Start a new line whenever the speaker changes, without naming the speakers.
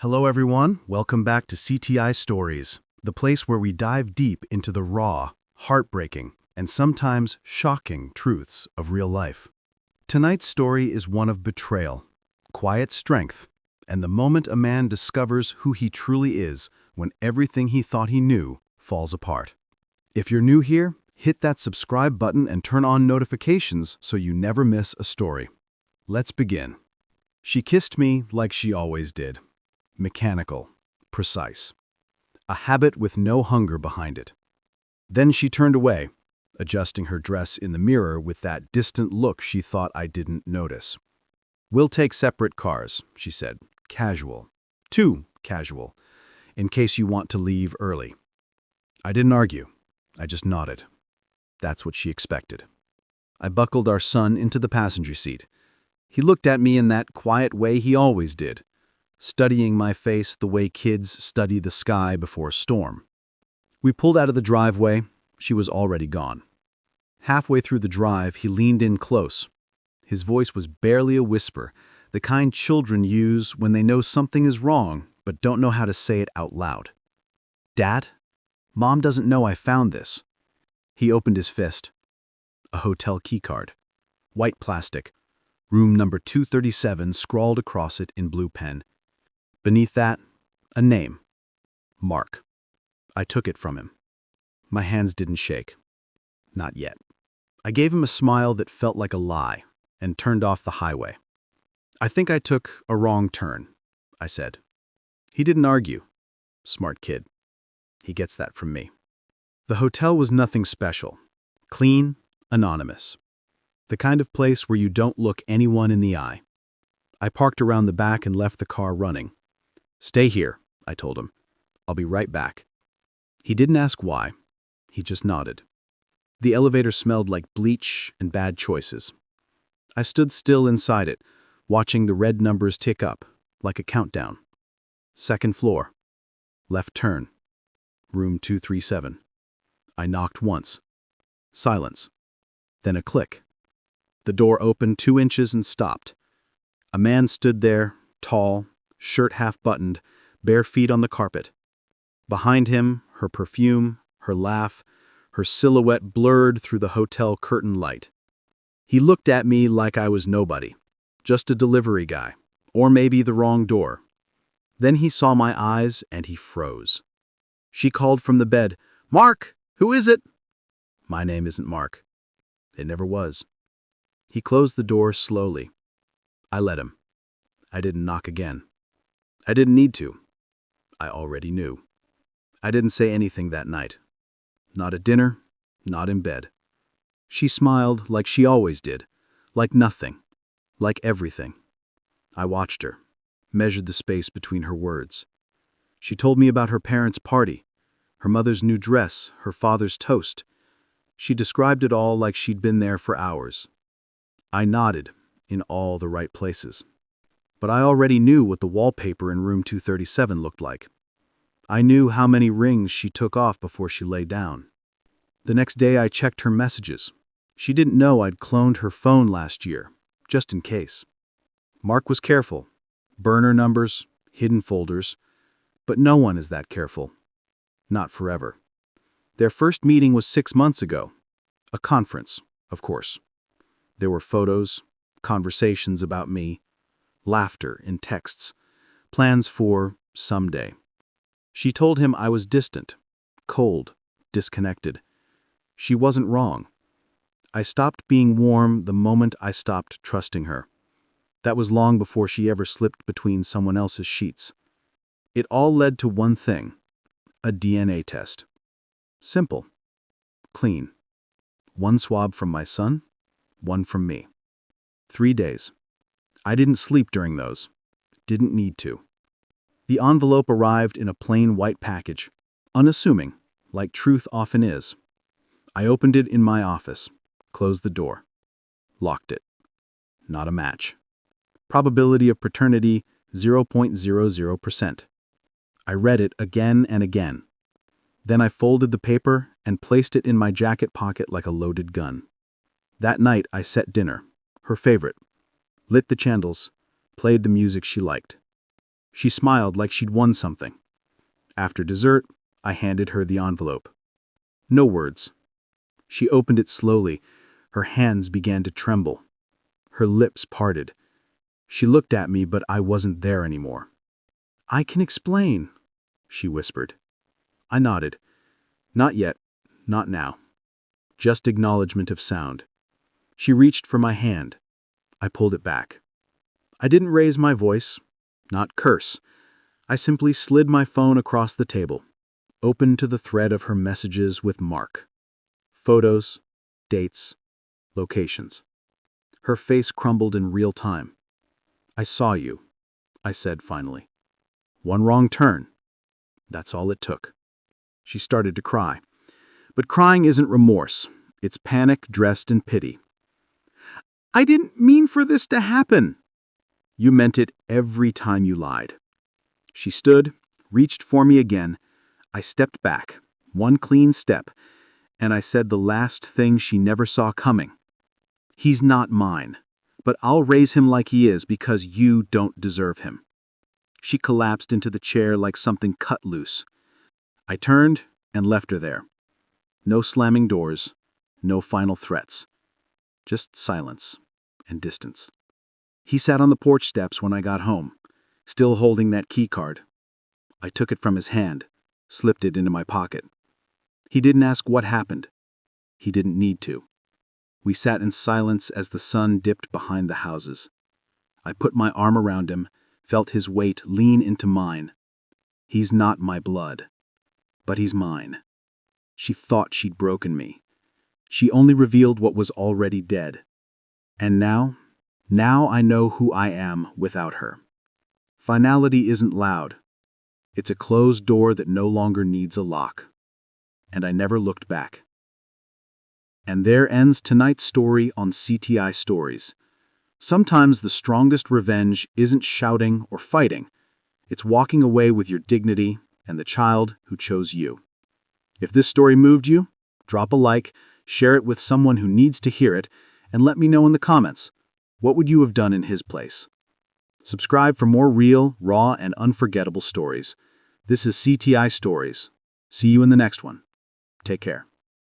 Hello everyone, welcome back to CTI Stories, the place where we dive deep into the raw, heartbreaking, and sometimes shocking truths of real life. Tonight's story is one of betrayal, quiet strength, and the moment a man discovers who he truly is when everything he thought he knew falls apart. If you're new here, hit that subscribe button and turn on notifications so you never miss a story. Let's begin. She kissed me like she always did. Mechanical, precise. A habit with no hunger behind it. Then she turned away, adjusting her dress in the mirror with that distant look she thought I didn't notice. "We'll take separate cars," she said, casual. Too casual, in case you want to leave early. I didn't argue. I just nodded. That's what she expected. I buckled our son into the passenger seat. He looked at me in that quiet way he always did, studying my face the way kids study the sky before a storm. We pulled out of the driveway. She was already gone. Halfway through the drive, he leaned in close. His voice was barely a whisper, the kind children use when they know something is wrong but don't know how to say it out loud. "Dad, Mom doesn't know I found this." He opened his fist. A hotel keycard. White plastic. Room number 237 scrawled across it in blue pen. Beneath that, a name. Mark. I took it from him. My hands didn't shake. Not yet. I gave him a smile that felt like a lie and turned off the highway. "I think I took a wrong turn," I said. He didn't argue. Smart kid. He gets that from me. The hotel was nothing special. Clean, anonymous. The kind of place where you don't look anyone in the eye. I parked around the back and left the car running. "Stay here," I told him. "I'll be right back." He didn't ask why. He just nodded. The elevator smelled like bleach and bad choices. I stood still inside it, watching the red numbers tick up, like a countdown. Second floor. Left turn. Room 237. I knocked once. Silence. Then a click. The door opened 2 inches and stopped. A man stood there, tall, shirt half-buttoned, bare feet on the carpet. Behind him, her perfume, her laugh, her silhouette blurred through the hotel curtain light. He looked at me like I was nobody, just a delivery guy, or maybe the wrong door. Then he saw my eyes and he froze. She called from the bed, "Mark, who is it?" My name isn't Mark. It never was. He closed the door slowly. I let him. I didn't knock again. I didn't need to. I already knew. I didn't say anything that night. Not at dinner, not in bed. She smiled like she always did, like nothing, like everything. I watched her, measured the space between her words. She told me about her parents' party, her mother's new dress, her father's toast. She described it all like she'd been there for hours. I nodded in all the right places. But I already knew what the wallpaper in room 237 looked like. I knew how many rings she took off before she lay down. The next day I checked her messages. She didn't know I'd cloned her phone last year, just in case. Mark was careful. Burner numbers, hidden folders. But no one is that careful. Not forever. Their first meeting was 6 months ago. A conference, of course. There were photos, conversations about me, laughter in texts, plans for someday. She told him I was distant, cold, disconnected. She wasn't wrong. I stopped being warm the moment I stopped trusting her. That was long before she ever slipped between someone else's sheets. It all led to one thing, a DNA test. Simple. Clean. One swab from my son, one from me. 3 days. I didn't sleep during those. Didn't need to. The envelope arrived in a plain white package, unassuming, like truth often is. I opened it in my office, closed the door, locked it. Not a match. Probability of paternity 0.00%. I read it again and again. Then I folded the paper and placed it in my jacket pocket like a loaded gun. That night I set dinner, her favorite, lit the candles, played the music she liked. She smiled like she'd won something. After dessert, I handed her the envelope. No words. She opened it slowly. Her hands began to tremble. Her lips parted. She looked at me, but I wasn't there anymore. "I can explain," she whispered. I nodded. "Not yet. Not now. Just acknowledgement of sound." She reached for my hand. I pulled it back. I didn't raise my voice, not curse. I simply slid my phone across the table, opened to the thread of her messages with Mark. Photos, dates, locations. Her face crumbled in real time. "I saw you," I said finally. "One wrong turn. That's all it took." She started to cry. But crying isn't remorse. It's panic dressed in pity. "I didn't mean for this to happen." "You meant it every time you lied." She stood, reached for me again. I stepped back, one clean step, and I said the last thing she never saw coming. "He's not mine, but I'll raise him like he is because you don't deserve him." She collapsed into the chair like something cut loose. I turned and left her there. No slamming doors, no final threats. Just silence and distance. He sat on the porch steps when I got home, still holding that key card. I took it from his hand, slipped it into my pocket. He didn't ask what happened. He didn't need to. We sat in silence as the sun dipped behind the houses. I put my arm around him, felt his weight lean into mine. He's not my blood, but he's mine. She thought she'd broken me. She only revealed what was already dead. And now I know who I am without her. Finality isn't loud. It's a closed door that no longer needs a lock. And I never looked back. And there ends tonight's story on CTI Stories. Sometimes the strongest revenge isn't shouting or fighting. It's walking away with your dignity and the child who chose you. If this story moved you, drop a like, share it with someone who needs to hear it, and let me know in the comments, what would you have done in his place? Subscribe for more real, raw, and unforgettable stories. This is CTI Stories. See you in the next one. Take care.